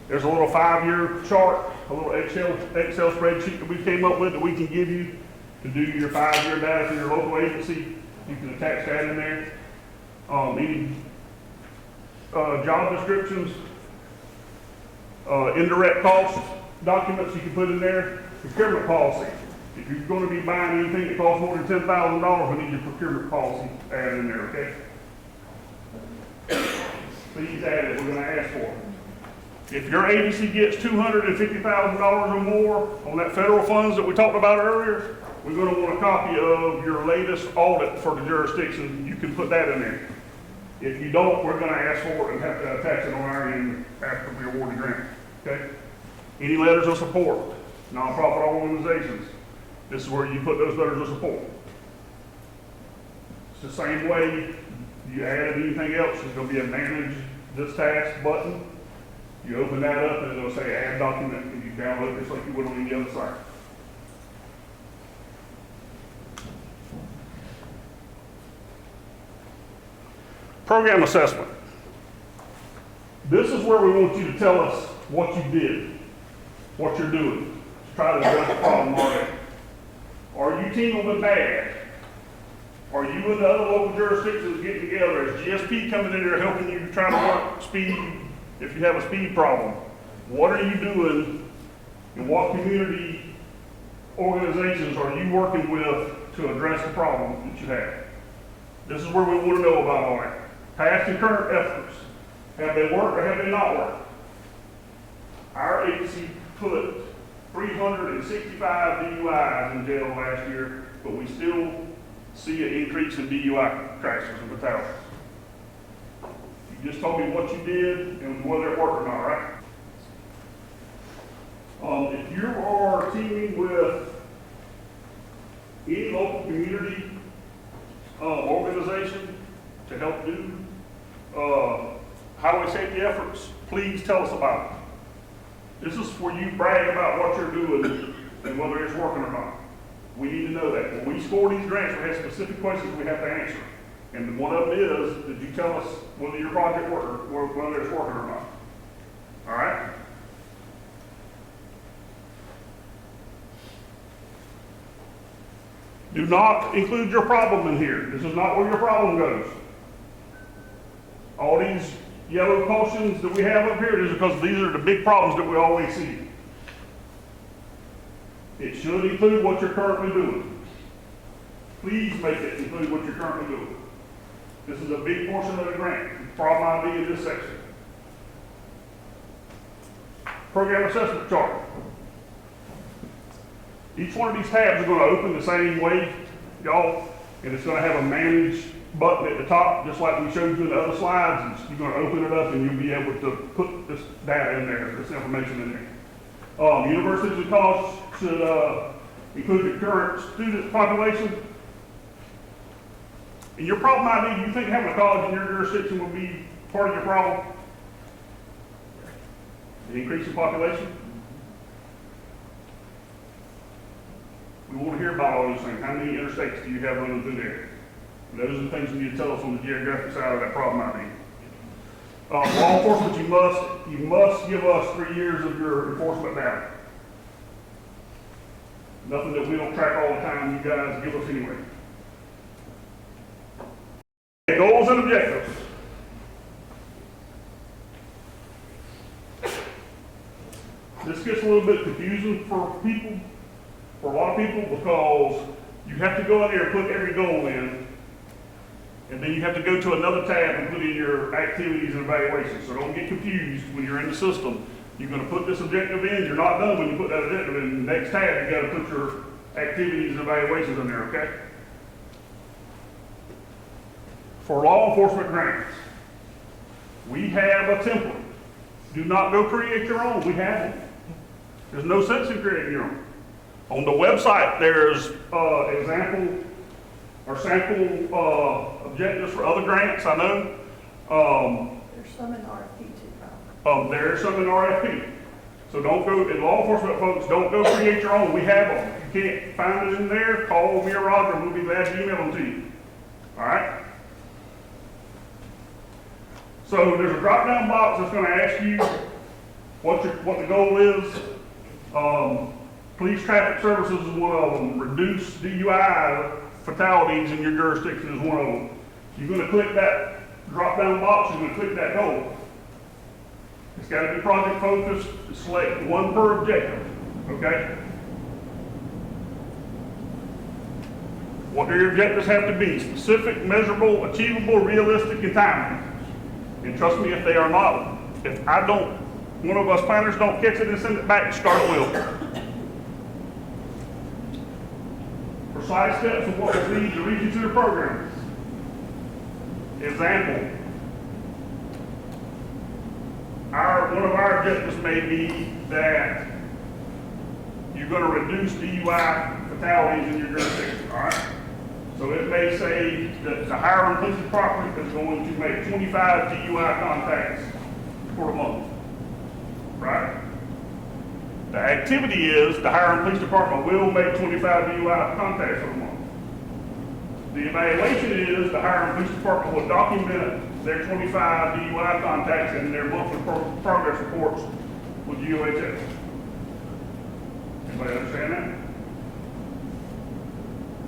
There's a little 5-year chart, a little Excel spreadsheet that we came up with that we can give you to do your 5-year data for your local agency. You can attach that in there. Any job descriptions, indirect cost documents you can put in there. Procurement policy. If you're going to be buying anything that costs more than $10,000, we need your procurement policy added in there, okay? Please add it, we're going to ask for it. If your agency gets $250,000 or more on that federal funds that we talked about earlier, we're going to want a copy of your latest audit for the jurisdiction. You can put that in there. If you don't, we're going to ask for it and have to attach it on our end after we award the grant, okay? Any letters of support, nonprofit organizations. This is where you put those letters of support. It's the same way you add anything else. There's going to be a manage this task button. You open that up and it'll say add document and you download it just like you would on any other site. Program assessment. This is where we want you to tell us what you did, what you're doing, to try to address the problem already. Are you teaming with bad? Are you and the other local jurisdictions getting together? Is GSP coming in there helping you try to work speed if you have a speed problem? What are you doing and what community organizations are you working with to address the problem that you have? This is where we want to know about all that. Past and current efforts. Have they worked or have they not worked? Our agency put 365 DUIs in jail last year, but we still see an increase in DUI crashes and fatalities. You just told me what you did and whether it worked or not, right? If you are teaming with any local community organization to help do highway safety efforts, please tell us about it. This is where you brag about what you're doing and whether it's working or not. We need to know that. When we score these grants, we have specific questions we have to answer. And one of them is, did you tell us whether your project worked or whether it's working or not? All right? Do not include your problem in here. This is not where your problem goes. All these yellow cautions that we have up here is because these are the big problems that we always see. It should include what you're currently doing. Please make it include what you're currently doing. This is a big portion of the grant. The problem ID in this section. Program assessment chart. Each one of these tabs is going to open the same way, y'all, and it's going to have a manage button at the top, just like we showed you in the other slides. You're going to open it up and you'll be able to put this data in there, this information in there. Universities and colleges should include the current student population. And your problem ID, do you think having a college in your jurisdiction will be part of your problem? The increase in population? We want to hear about all these things. How many interstates do you have running through there? And those are the things you need to tell us on the geographic side of that problem ID. Law enforcement, you must give us 3 years of your enforcement data. Nothing that we don't track all the time, you guys give us anyway. Goals and objectives. This gets a little bit confusing for people, for a lot of people, because you have to go in there and put every goal in, and then you have to go to another tab and put in your activities and evaluations. So don't get confused when you're in the system. You're going to put this objective in, you're not done when you put that objective in. The next tab, you got to put your activities and evaluations in there, okay? For law enforcement grants, we have a template. Do not go create your own. We have it. There's no sense in creating your own. On the website, there's example or sample objectives for other grants, I know. There's some in RFP too, There's some in RFP. So don't go, and law enforcement folks, don't go create your own. We have them. If you can't find it in there, call me or Roger, and we'll be glad to email them to you. All right? So there's a drop-down box that's going to ask you what the goal is. Police traffic services is one of them. Reduce DUI fatalities in your jurisdiction is one of them. You're gonna click that drop-down box, you're gonna click that goal. It's gotta be project focused, select one per objective, okay? What do your objectives have to be? Specific, measurable, achievable, realistic, and timely. And trust me, if they are not, if I don't, one of us planners don't catch it and send it back, Scarlett will. Precise steps of what will lead to reaching to the program. Example, one of our objectives may be that you're going to reduce DUI fatalities in your jurisdiction, all right? So it may say that the Hiram Police Department is going to make 25 DUI contacts for the month, right? The activity is the Hiram Police Department will make 25 DUI contacts for the month. The evaluation is the Hiram Police Department will document their 25 DUI contacts in their monthly progress reports with UHS. Anybody understand that?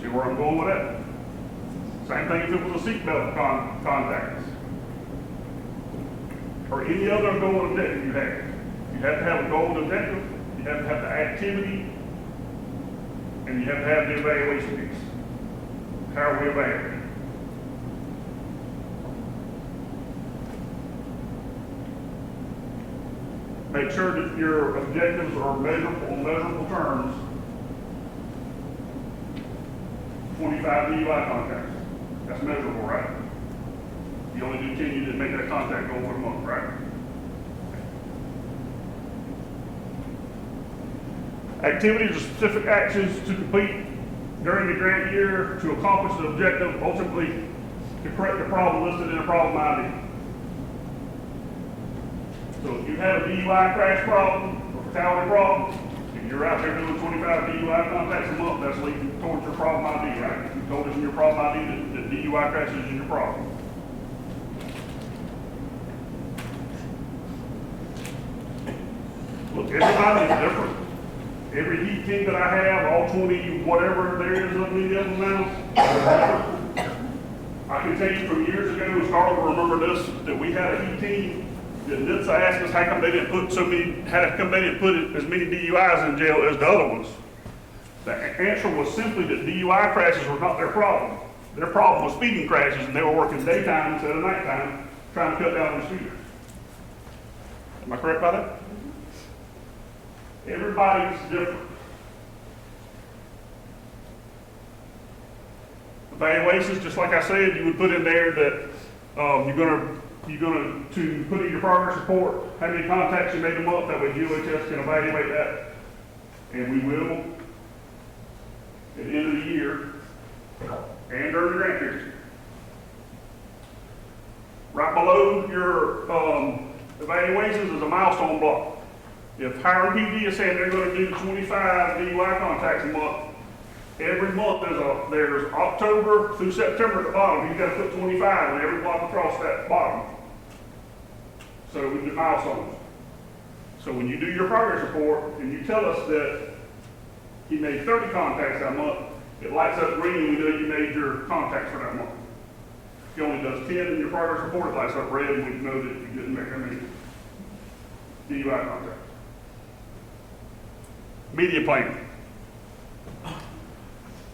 See where I'm going with that? Same thing if it was a seatbelt contacts. Or any other goal and objective you have. You have to have a goal and objective, you have to have the activity, and you have to have the evaluation piece. How are we evaluating? Make sure that your objectives are measurable terms. 25 DUI contacts. That's measurable, right? You only do 10, you didn't make that contact goal for a month, right? Activities or specific actions to complete during the grant year to accomplish the objective, ultimately to correct the problem listed in a problem ID. So if you have a DUI crash problem or fatality problem, if you're out there doing 25 DUI contacts a month, that's leading towards your problem ID, right? You told us in your problem ID that DUI crashes is your problem. Look, everybody's different. Every heat team that I have, all 20, whatever there is of me of them now, I can tell you from years ago, Scarlett will remember this, that we had a heat team that NHTSA asked us how come they didn't put as many DUIs in jail as the other ones. The answer was simply that DUI crashes were not their problem. Their problem was speeding crashes, and they were working daytime instead of nighttime, trying to cut down on the speeders. Am I correct by that? Everybody's different. Evaluations, just like I said, you would put in there that you're gonna to put in your progress report how many contacts you made a month. That way UHS can evaluate that, and we will at the end of the year and during the grant period. Right below your evaluations is a milestone block. If Hiram PD is saying they're going to do 25 DUI contacts a month, every month there's October through September at the bottom. You've got to put 25 in every block across that bottom. So we do milestones. So when you do your progress report and you tell us that you made 30 contacts that month, it lights up green. We know you made your contacts for that month. If you only does 10 in your progress report, it lights up red, and we know that you didn't make that many DUI contacts. Media planning.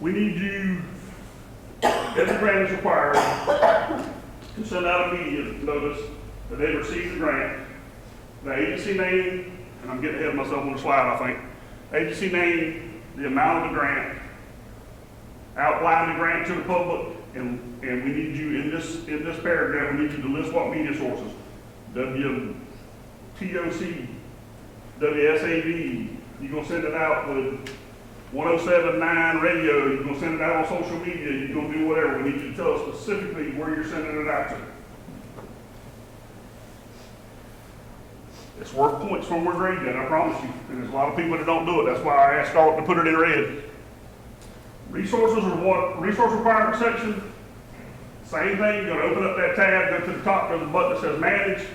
We need you, every grant is required, to send out a media notice that they received the grant, the agency name, and I'm getting ahead of myself on the slide, I think. Agency name, the amount of the grant, outline the grant to the public, and we need you in this paragraph, we need you to list what media sources. WTOC, WSAV, you're going to send it out with 107.9 radio, you're going to send it out on social media, you're going to do whatever. We need you to tell us specifically where you're sending it out to. It's worth points when we're grading it, I promise you. And there's a lot of people that don't do it. That's why I asked Scarlett to put it in red. Resources are what? Resource requirement section. Same thing, you're going to open up that tab, go to the top, there's a button that says manage.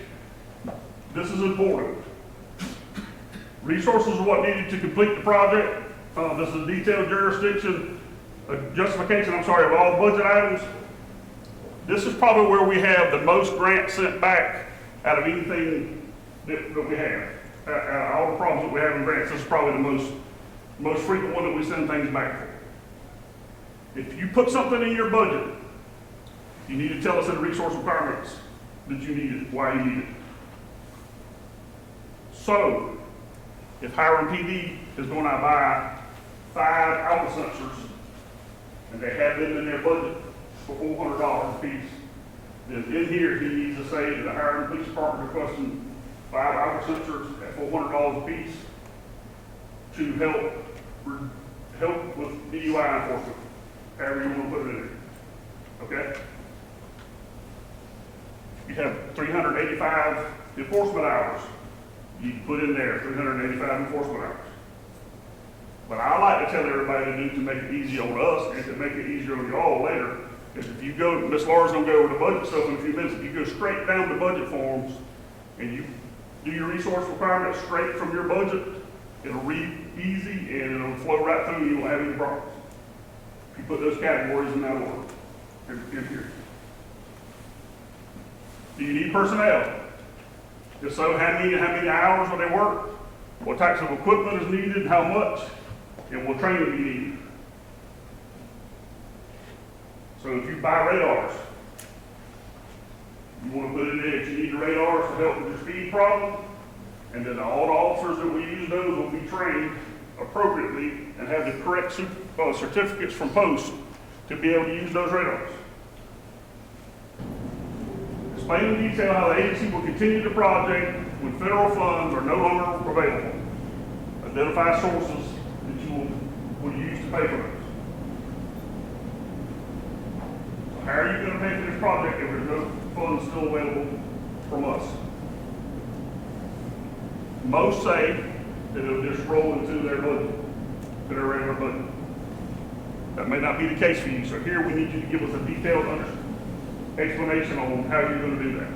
This is important. Resources are what needed to complete the project. This is a detailed jurisdiction, justification, I'm sorry, of all budget items. This is probably where we have the most grants sent back out of anything that we have. Out of all the problems that we have in grants, this is probably the most frequent one that we send things back for. If you put something in your budget, you need to tell us in the resource requirements that you need it, why you need it. So, if Hiram PD is going to buy 5 alpha sensors, and they have them in their budget for $400 a piece, then in here, he needs to say that the Hiram Police Department requesting 5 alpha sensors at $400 a piece to help with DUI enforcement, however you want to put it in there. Okay? You have 385 enforcement hours. You can put in there 385 enforcement hours. But I like to tell everybody to do to make it easy on us and to make it easier on y'all later is if you go, Ms. Laura's gonna go over the budget stuff in a few minutes, if you go straight down the budget forms and you do your resource requirements straight from your budget, it'll read easy and it'll flow right through and you won't have any problems. If you put those categories in that order, in here. Do you need personnel? If so, how many hours will they work? What types of equipment is needed, how much, and what training do you need? So if you buy radars, you want to put in there that you need the radars to help with your speed problem, and then all the officers that we use those will be trained appropriately and have the correct certificates from post to be able to use those radars. Explain in detail how the agency will continue the project when federal funds are no longer available. Identify sources that you will use to pay for those. So how are you going to pay for this project if there's no funds still available from us? Most say that it'll just roll into their budget, to their regular budget. That may not be the case for you, so here we need you to give us a detailed explanation on how you're going to do that.